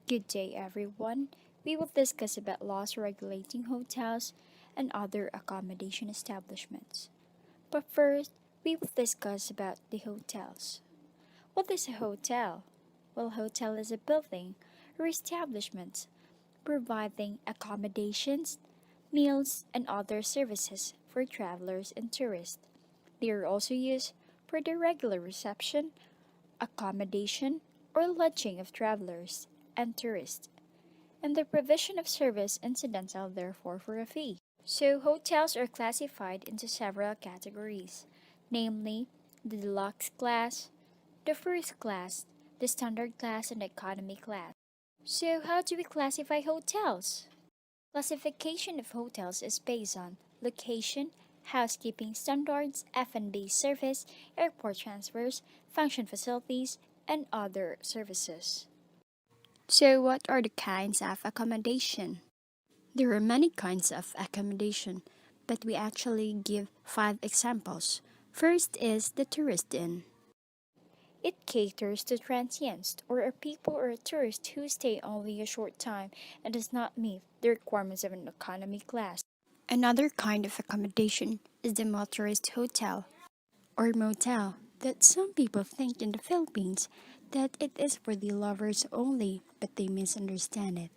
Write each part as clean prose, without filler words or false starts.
Good day, everyone. We will discuss about laws regulating hotels and other accommodation establishments. But first, we will discuss about the hotels. What is a hotel? Well, a hotel is a building or establishment providing accommodations, meals, and other services for travelers and tourists. They are also used for the regular reception, accommodation, or lodging of travelers and tourists, and the provision of service incidental therefore for a fee. So hotels are classified into several categories, namely the deluxe class, the first class, the standard class, and the economy class. So how do we classify hotels? Classification of hotels is based on location, housekeeping standards, F&B service, airport transfers, function facilities, and other services. So, what are the kinds of accommodation? There are many kinds of accommodation, but we actually give 5 examples. First is the tourist inn. It caters to transients or a people or a tourist who stay only a short time and does not meet the requirements of an economy class. Another kind of accommodation is the motorist hotel or motel that some people think in the Philippines that it is for the lovers only, but they misunderstand it.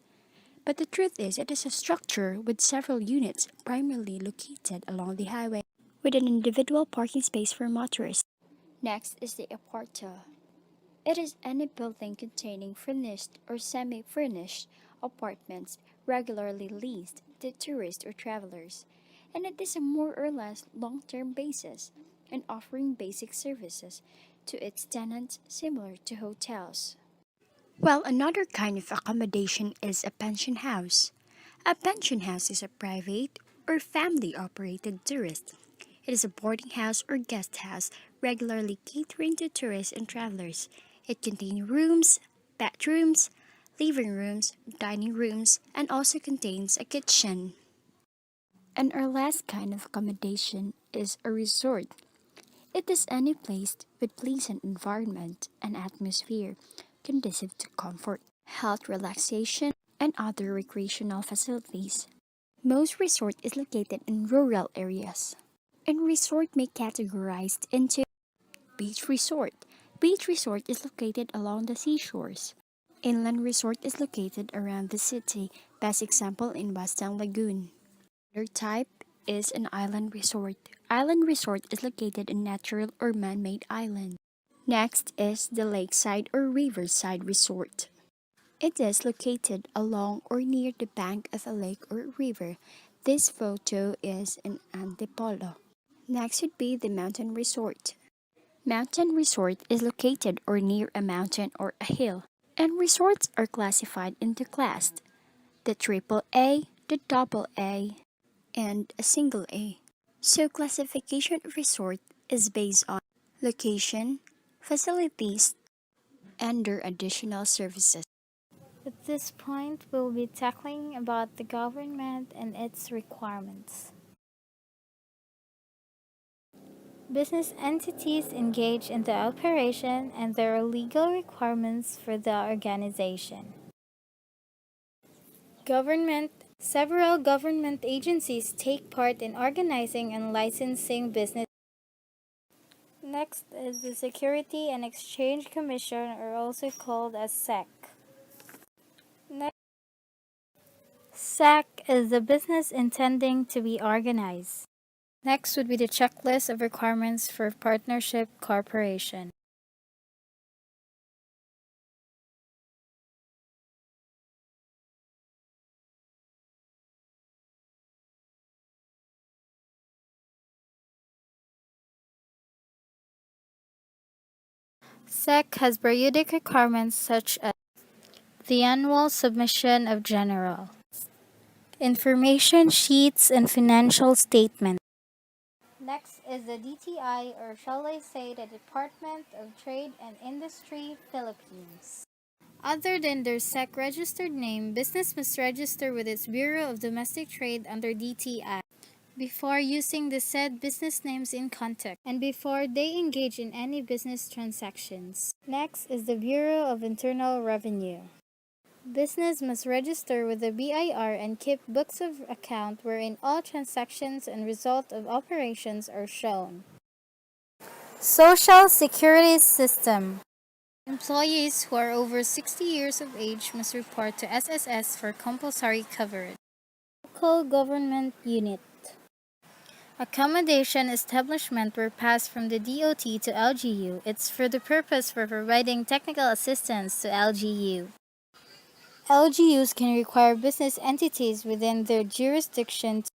But the truth is, it is a structure with several units primarily located along the highway with an individual parking space for motorists. Next is the aparta. It is any building containing furnished or semi-furnished apartments regularly leased to tourists or travelers, and it is a more or less long-term basis and offering basic services to its tenants similar to hotels. Well, another kind of accommodation is a pension house. A pension house is a private or family operated tourist. It is a boarding house or guest house regularly catering to tourists and travelers. It contains rooms, bathrooms, living rooms, dining rooms, and also contains a kitchen. And our last kind of accommodation is a resort. It is any place with pleasant environment and atmosphere conducive to comfort, health, relaxation, and other recreational facilities. Most resort is located in rural areas. And resort may categorized into beach resort. Beach resort is located along the seashores. Inland resort is located around the city, best example in Western Lagoon. Another type is an island resort. Island resort is located in natural or man-made island. Next is the lakeside or riverside resort. It is located along or near the bank of a lake or river. This photo is in Antipolo. Next would be the mountain resort. Mountain resort is located or near a mountain or a hill. And resorts are classified into class, the triple A, the double A, and a single A. So classification of resort is based on location, facilities, and their additional services. At this point, we'll be tackling about the government and its requirements. Business entities engage in the operation and there are legal requirements for the organization. Government Several government agencies take part in organizing and licensing business. Next is the Security and Exchange Commission, or also called as SEC. Next, SEC is the business intending to be organized. Next would be the checklist of requirements for partnership corporation. SEC has periodic requirements such as the annual submission of general information sheets and financial statements. Next is the DTI, or shall I say the Department of Trade and Industry, Philippines. Other than their SEC registered name, business must register with its Bureau of Domestic Trade under DTI before using the said business names in contact and before they engage in any business transactions. Next is the Bureau of Internal Revenue. Business must register with the BIR and keep books of account wherein all transactions and result of operations are shown. Social Security System. Employees who are over 60 years of age must report to SSS for compulsory coverage. Local Government Unit. Accommodation establishment were passed from the DOT to LGU. It's for the purpose for providing technical assistance to LGU. LGUs can require business entities within their jurisdiction to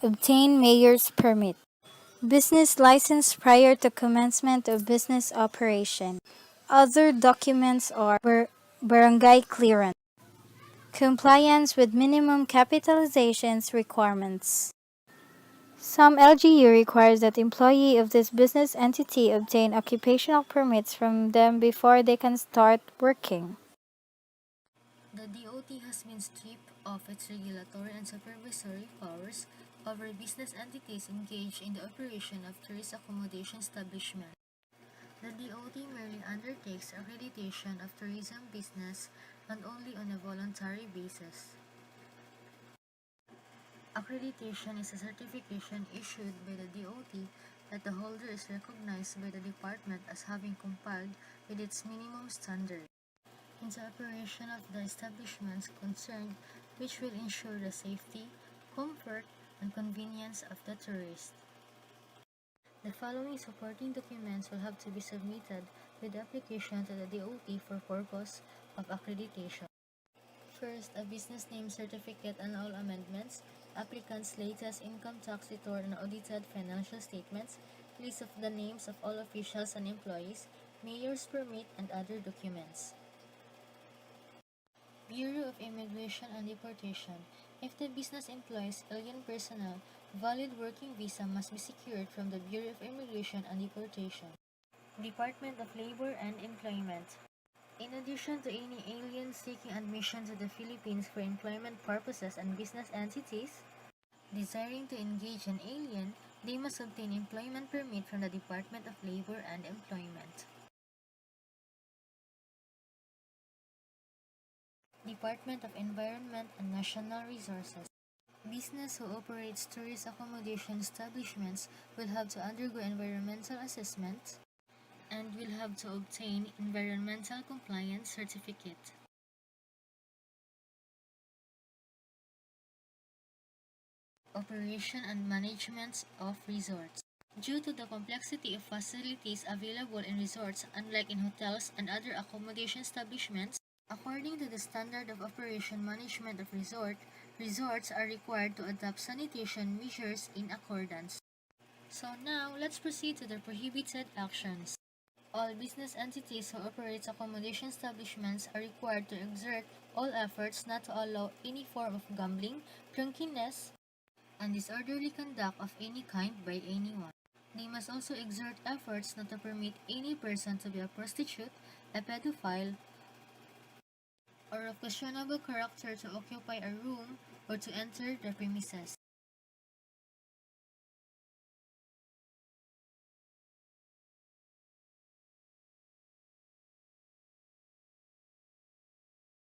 obtain mayor's permit, business license prior to commencement of business operation. Other documents are barangay clearance, compliance with minimum capitalizations requirements. Some LGU requires that employee of this business entity obtain occupational permits from them before they can start working. The DOT has been stripped of its regulatory and supervisory powers over business entities engaged in the operation of tourist accommodation establishments. The DOT merely undertakes accreditation of tourism business and only on a voluntary basis. Accreditation is a certification issued by the DOT that the holder is recognized by the department as having complied with its minimum standard in the operation of the establishments concerned, which will ensure the safety, comfort, and convenience of the tourist. The following supporting documents will have to be submitted with the application to the DOT for purpose of accreditation. First, a business name certificate and all amendments, applicant's latest income tax return and audited financial statements, list of the names of all officials and employees, mayor's permit, and other documents. Bureau of Immigration and Deportation. If the business employs alien personnel, valid working visa must be secured from the Bureau of Immigration and Deportation. Department of Labor and Employment. In addition to any aliens seeking admission to the Philippines for employment purposes and business entities desiring to engage an alien, they must obtain employment permit from the Department of Labor and Employment. Department of Environment and National Resources. Business who operates tourist accommodation establishments will have to undergo environmental assessment and will have to obtain environmental compliance certificate. Operation and management of resorts. Due to the complexity of facilities available in resorts, unlike in hotels and other accommodation establishments, according to the standard of operation management of resorts are required to adopt sanitation measures in accordance. So now, let's proceed to the prohibited actions. All business entities who operate accommodation establishments are required to exert all efforts not to allow any form of gambling, drunkenness, and disorderly conduct of any kind by anyone. They must also exert efforts not to permit any person to be a prostitute, a pedophile, or of questionable character to occupy a room or to enter the premises.